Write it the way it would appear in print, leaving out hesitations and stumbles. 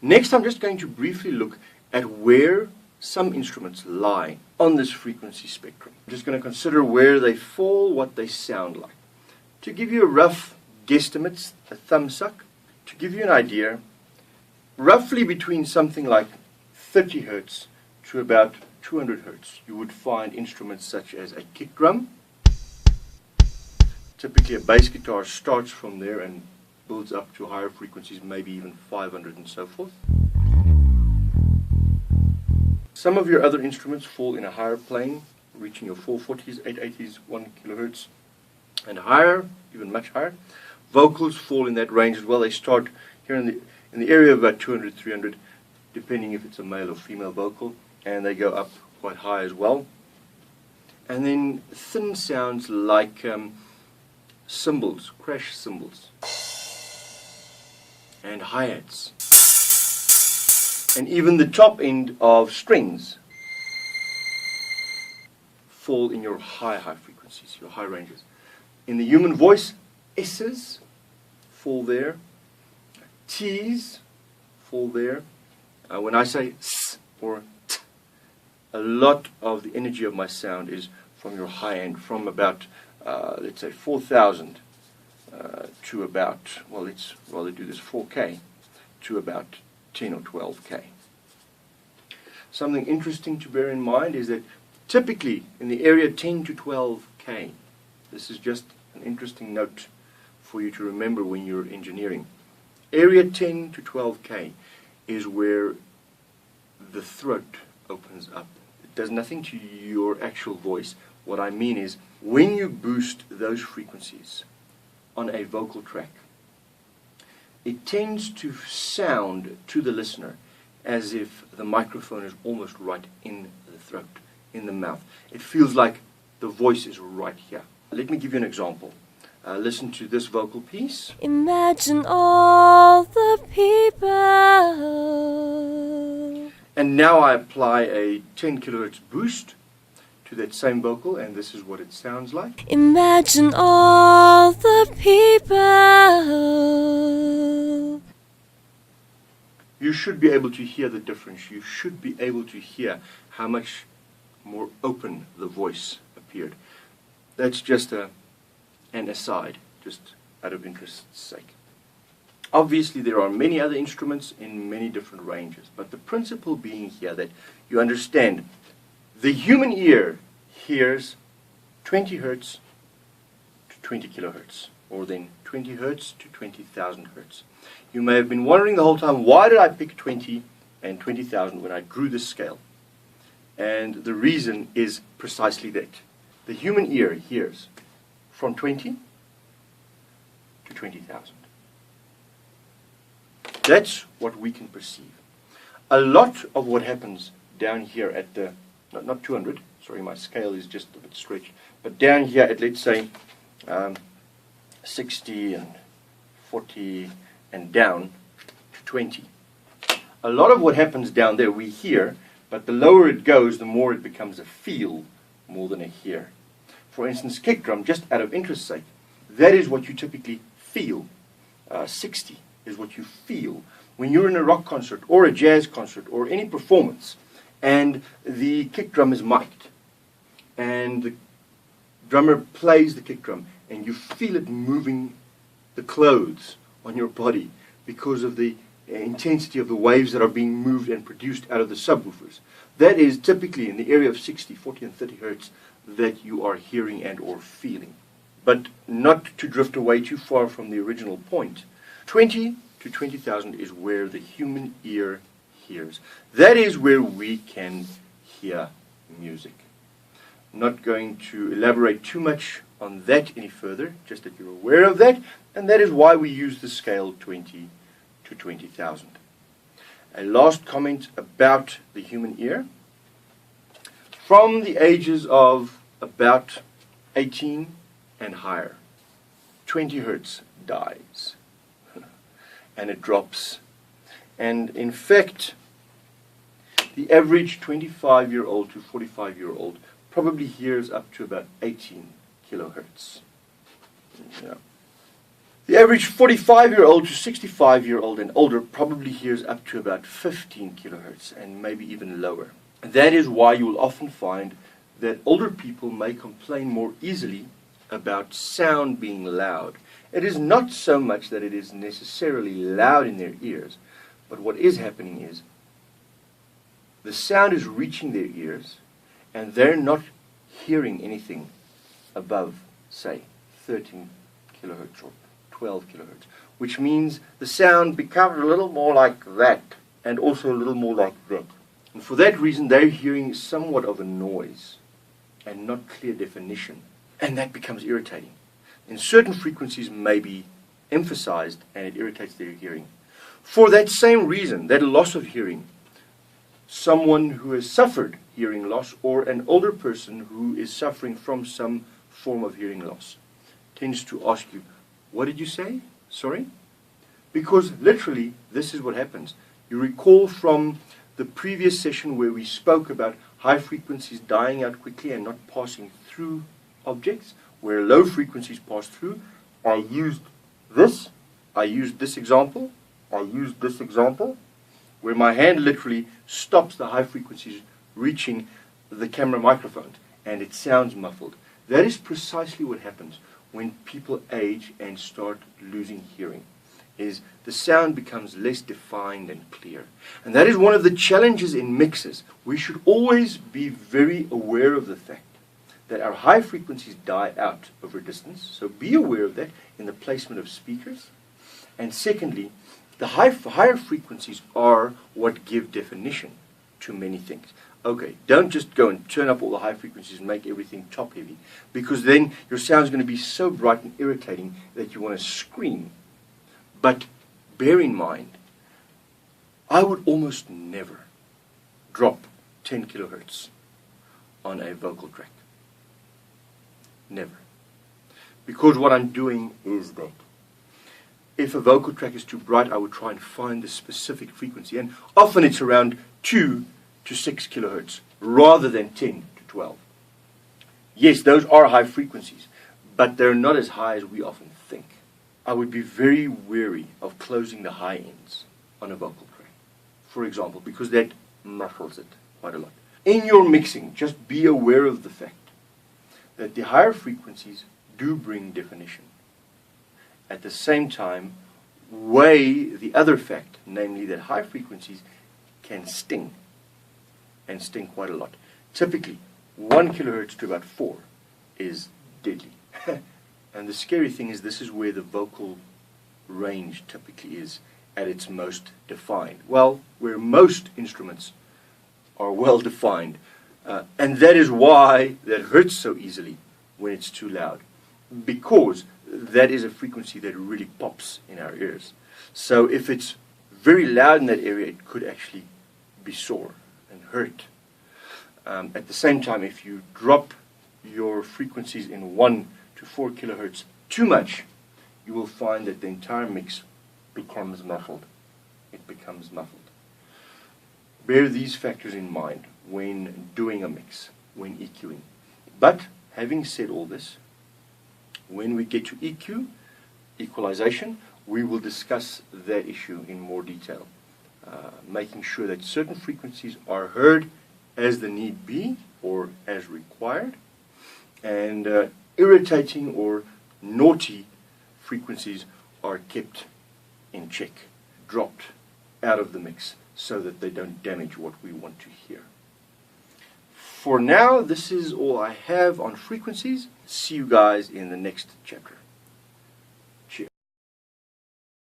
Next, I'm just going to briefly look at where some instruments lie on this frequency spectrum. I'm just going to consider where they fall, what they sound like. To give you a rough guesstimate, a thumb suck, to give you an idea, roughly between something like 30 hertz to about 200 hertz, you would find instruments such as a kick drum. Typically a bass guitar starts from there and builds up to higher frequencies, maybe even 500 and so forth. Some of your other instruments fall in a higher plane, reaching your 440s, 880s, 1 kilohertz and higher, even much higher. Vocals fall in that range as well. They start here in the area of about 200, 300, depending if it's a male or female vocal, and they go up quite high as well. And then thin sounds like cymbals, crash cymbals, and hi-hats, and even the top end of strings fall in your high frequencies, your high ranges. In the human voice, S's fall there, T's fall there. When I say S or T, a lot of the energy of my sound is from your high end, from about, let's say 4,000 to about, well, let's rather do this 4K, to about 10 or 12K. Something interesting to bear in mind is that typically in the area 10 to 12K, this is just an interesting note for you to remember when you're engineering. Area 10 to 12K is where the throat opens up. It does nothing to your actual voice. What I mean is, when you boost those frequencies on a vocal track, it tends to sound to the listener as if the microphone is almost right in the throat, in the mouth. It feels like the voice is right here. Let me give you an example. Listen to this vocal piece. Imagine all the people. And now I apply a 10 kilohertz boost to that same vocal, and this is what it sounds like. Imagine all the people. You should be able to hear the difference. You should be able to hear how much more open the voice appeared. That's just an aside, just out of interest's sake. Obviously, there are many other instruments in many different ranges, but the principle being here that you understand the human ear hears 20 hertz to 20 kilohertz, or then 20 hertz to 20,000 hertz. You may have been wondering the whole time, why did I pick 20 and 20,000 when I drew this scale? And the reason is precisely that. The human ear hears from 20 to 20,000. That's what we can perceive. A lot of what happens down here at the, not 200, sorry, my scale is just a bit stretched, but down here at, let's say, 60 and 40 and down to 20. A lot of what happens down there we hear, but the lower it goes, the more it becomes a feel more than a hear. For instance, kick drum, just out of interest's sake, that is what you typically feel. 60 is what you feel when you're in a rock concert or a jazz concert or any performance, and the kick drum is mic'd, and the drummer plays the kick drum, and you feel it moving the clothes on your body because of the intensity of the waves that are being moved and produced out of the subwoofers. That is typically in the area of 60, 40 and 30 hertz that you are hearing and or feeling. But not to drift away too far from the original point, 20 to 20,000 is where the human ear hears. That is where we can hear music. I'm not going to elaborate too much on that any further, just that you're aware of that, and that is why we use the scale 20 to 20,000. A last comment about the human ear. From the ages of about 18 and higher, 20 hertz dies and it drops. And in fact, the average 25-year-old to 45-year-old probably hears up to about 18 kilohertz. Yeah. The average 45-year-old to 65-year-old and older probably hears up to about 15 kilohertz and maybe even lower. That is why you will often find that older people may complain more easily about sound being loud. It is not so much that it is necessarily loud in their ears, but what is happening is the sound is reaching their ears and they're not hearing anything above, say, 13 kilohertz or 12 kilohertz, which means the sound becomes a little more like that and also a little more like that. And for that reason, they're hearing somewhat of a noise and not clear definition, and that becomes irritating. And certain frequencies may be emphasized and it irritates their hearing. For that same reason, that loss of hearing, someone who has suffered hearing loss or an older person who is suffering from some form of hearing loss tends to ask you, what did you say? Sorry? Because literally, this is what happens. You recall from the previous session where we spoke about high frequencies dying out quickly and not passing through objects, where low frequencies pass through. I used this example, where my hand literally stops the high frequencies reaching the camera microphone, and it sounds muffled. That is precisely what happens when people age and start losing hearing, is the sound becomes less defined and clear. And that is one of the challenges in mixes. We should always be very aware of the fact that our high frequencies die out over distance, so be aware of that in the placement of speakers. And secondly, the higher frequencies are what give definition to many things. Okay, don't just go and turn up all the high frequencies and make everything top heavy, because then your sound is going to be so bright and irritating that you want to scream. But bear in mind, I would almost never drop 10 kilohertz on a vocal track. Never. Because what I'm doing is that if a vocal track is too bright, I would try and find the specific frequency. And often it's around 2 to 6 kilohertz rather than 10 to 12. Yes, those are high frequencies, but they're not as high as we often think. I would be very wary of closing the high ends on a vocal track, for example, because that muffles it quite a lot. In your mixing, just be aware of the fact that the higher frequencies do bring definition. At the same time, weigh the other fact, namely that high frequencies can sting, and sting quite a lot. Typically, 1 kilohertz to about 4 is deadly. And the scary thing is this is where the vocal range typically is at its most defined. Well, where most instruments are well defined. And that is why that hurts so easily when it's too loud. Because that is a frequency that really pops in our ears. So if it's very loud in that area, it could actually be sore and hurt. At the same time, if you drop your frequencies in 1 to 4 kilohertz too much, you will find that the entire mix becomes muffled. It becomes muffled. Bear these factors in mind when doing a mix, when EQing. But having said all this, when we get to EQ, equalization, we will discuss that issue in more detail, making sure that certain frequencies are heard as the need be or as required, and irritating or naughty frequencies are kept in check, dropped out of the mix so that they don't damage what we want to hear. For now, this is all I have on frequencies. See you guys in the next chapter.